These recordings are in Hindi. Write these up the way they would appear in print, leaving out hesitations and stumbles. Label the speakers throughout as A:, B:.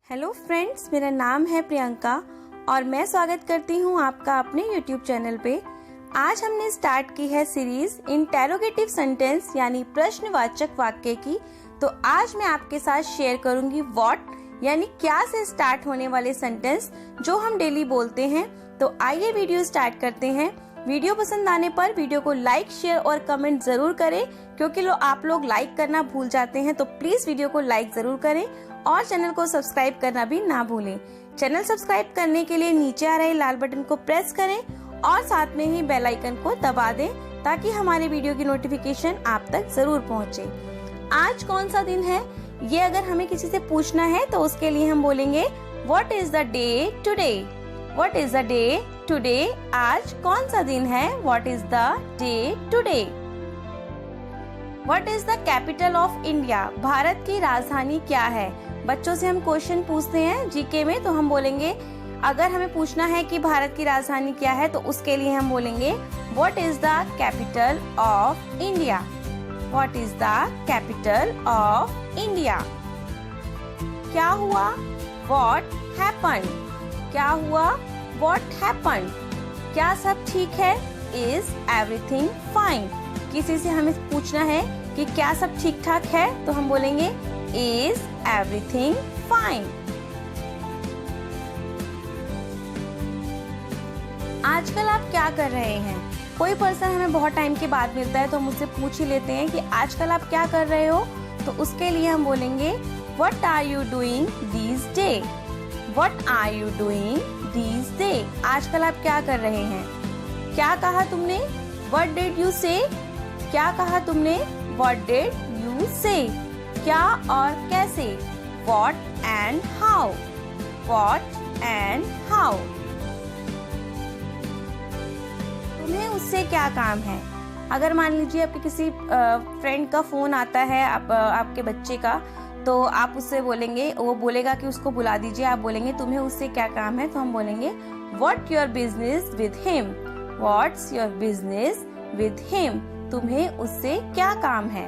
A: हेलो फ्रेंड्स, मेरा नाम है प्रियंका और मैं स्वागत करती हूँ आपका अपने यूट्यूब चैनल पे। आज हमने स्टार्ट की है सीरीज इंटेरोगेटिव सेंटेंस यानी प्रश्नवाचक वाक्य की। तो आज मैं आपके साथ शेयर करूंगी व्हाट यानी क्या से स्टार्ट होने वाले सेंटेंस जो हम डेली बोलते हैं। तो आइए वीडियो स्टार्ट करते हैं। वीडियो पसंद आने पर वीडियो को लाइक, शेयर और कमेंट जरूर करें, क्योंकि आप लोग लाइक करना भूल जाते हैं। तो प्लीज वीडियो को लाइक जरूर करें और चैनल को सब्सक्राइब करना भी ना भूलें। चैनल सब्सक्राइब करने के लिए नीचे आ रहे लाल बटन को प्रेस करें और साथ में ही बेल आइकन को दबा दें ताकि हमारे वीडियो की नोटिफिकेशन आप तक जरूर पहुंचे। आज कौन सा दिन है, ये अगर हमें किसी से पूछना है तो उसके लिए हम बोलेंगे what is the day today. What is the day today, आज कौन सा दिन है। What is the day today. What is the capital of India, Bharat की राजधानी क्या है। बच्चों से हम क्वेश्चन पूछते हैं जीके में, तो हम बोलेंगे अगर हमें पूछना है कि भारत की राजधानी क्या है तो उसके लिए हम बोलेंगे what is the capital of India. What is the capital of India. क्या हुआ, व्हाट हैपेंड। क्या हुआ, व्हाट हैपेंड। क्या सब ठीक है, इज एवरीथिंग फाइन। किसी से हमें पूछना है कि क्या सब ठीक ठाक है तो हम बोलेंगे इज एवरीथिंग फाइन। आजकल आप क्या कर रहे हैं। कोई पर्सन हमें बहुत टाइम के बाद मिलता है तो हम उससे पूछ ही लेते हैं कि आजकल आप क्या कर रहे हो। तो उसके लिए हम बोलेंगे what are you doing these day. What are you doing these day, आजकल आप क्या कर रहे हैं। क्या कहा तुमने, व्हाट डिड यू से। क्या कहा तुमने, व्हाट डिड यू से। क्या और कैसे, what and how. What and how. तुम्हें उससे क्या काम है। अगर मान लीजिए आपके किसी फ्रेंड का फोन आता है आपके बच्चे का, तो आप उससे बोलेंगे, वो बोलेगा कि उसको बुला दीजिए, आप बोलेंगे तुम्हें उससे क्या काम है। तो हम बोलेंगे what your business with him. What's your business with him, तुम्हें उससे क्या काम है।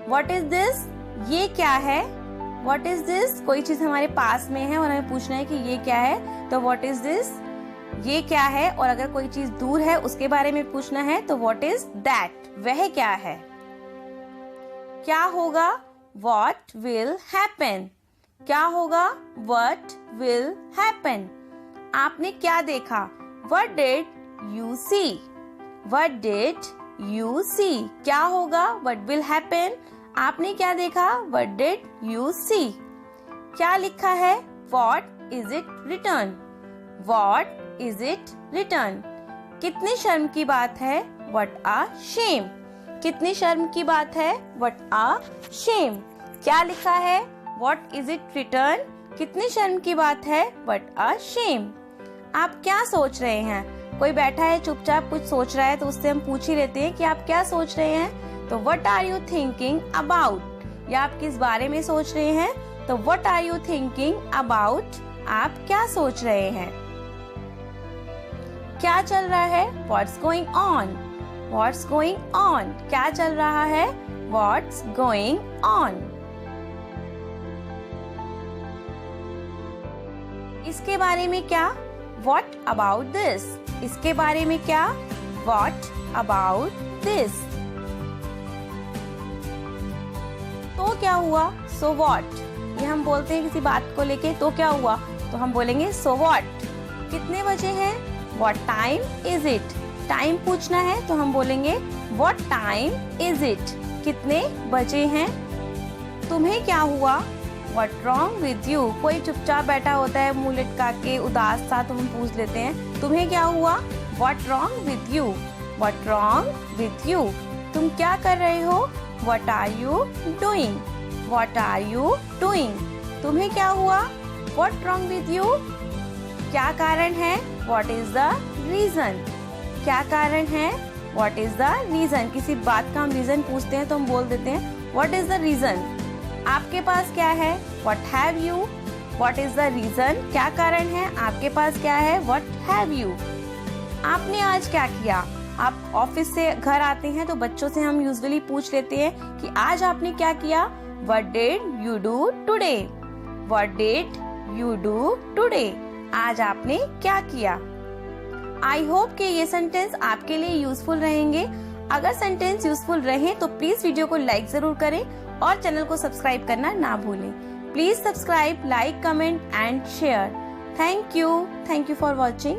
A: व्हाट इज दिस, ये क्या है। व्हाट इज दिस, कोई चीज हमारे पास में है और हमें पूछना है कि ये क्या है, तो व्हाट इज दिस, ये क्या है। और अगर कोई चीज दूर है उसके बारे में पूछना है तो व्हाट इज दैट, वह क्या है। क्या होगा, व्हाट विल हैपन। क्या होगा, व्हाट विल हैपन। आपने क्या देखा, what did you see. What did you see, क्या होगा, व्हाट विल हैपन। आपने क्या देखा, व्हाट डिड यू सी। क्या लिखा है, what is it return. What is it return. कितनी शर्म की बात है, व्हाट अ शेम। कितनी शर्म की बात है, व्हाट अ शेम। क्या लिखा है, व्हाट इज इट रिटर्न। कितनी शर्म की बात है, व्हाट अ शेम। आप क्या सोच रहे हैं। कोई बैठा है चुपचाप कुछ सोच रहा है तो उससे हम पूछ ही लेते हैं कि आप क्या सोच रहे हैं। तो what are you thinking about, या आप किस बारे में सोच रहे हैं। तो what are you thinking about, आप क्या सोच रहे हैं। क्या चल रहा है, what's going on. What's going on, क्या चल रहा है, व्हाट्स गोइंग ऑन। इसके बारे में क्या, व्हाट अबाउट दिस। इसके बारे में क्या, व्हाट अबाउट दिस। तो क्या हुआ, सो व्हाट। ये हम बोलते हैं किसी बात को लेके, तो क्या हुआ, तो हम बोलेंगे सो व्हाट। कितने बजे हैं, what time is it. Time पूछना है तो हम बोलेंगे व्हाट टाइम इज इट, कितने बजे हैं। तुम्हें क्या हुआ, व्हाट रॉन्ग विद यू। कोई चुपचाप बैठा होता है मुंह लटका के उदास सा, तो हम पूछ लेते हैं तुम्हें क्या हुआ, what wrong with you. What wrong with you, तुम क्या कर रहे हो, what are you doing. What are you doing, तुम्हें क्या हुआ, व्हाट रॉन्ग विद यू। क्या कारण है, व्हाट इज द रीजन। क्या कारण है, व्हाट इज द रीजन। किसी बात का हम रीजन पूछते हैं तो हम बोल देते हैं व्हाट इज द रीजन। आपके पास क्या है, what have you. What is the reason, क्या कारण है, आपके पास क्या है, व्हाट हैव यू। आपने आज क्या किया। आप ऑफिस से घर आते हैं तो बच्चों से हम यूजुअली पूछ लेते हैं कि आज आपने क्या किया, what did you do today. What did you do today? आज आपने क्या किया? आई होप कि ये सेंटेंस आपके लिए यूजफुल रहेंगे। अगर सेंटेंस यूजफुल रहे तो प्लीज वीडियो को लाइक जरूर करें और चैनल को सब्सक्राइब करना ना भूलें। Please subscribe, like, comment and share. Thank you for watching.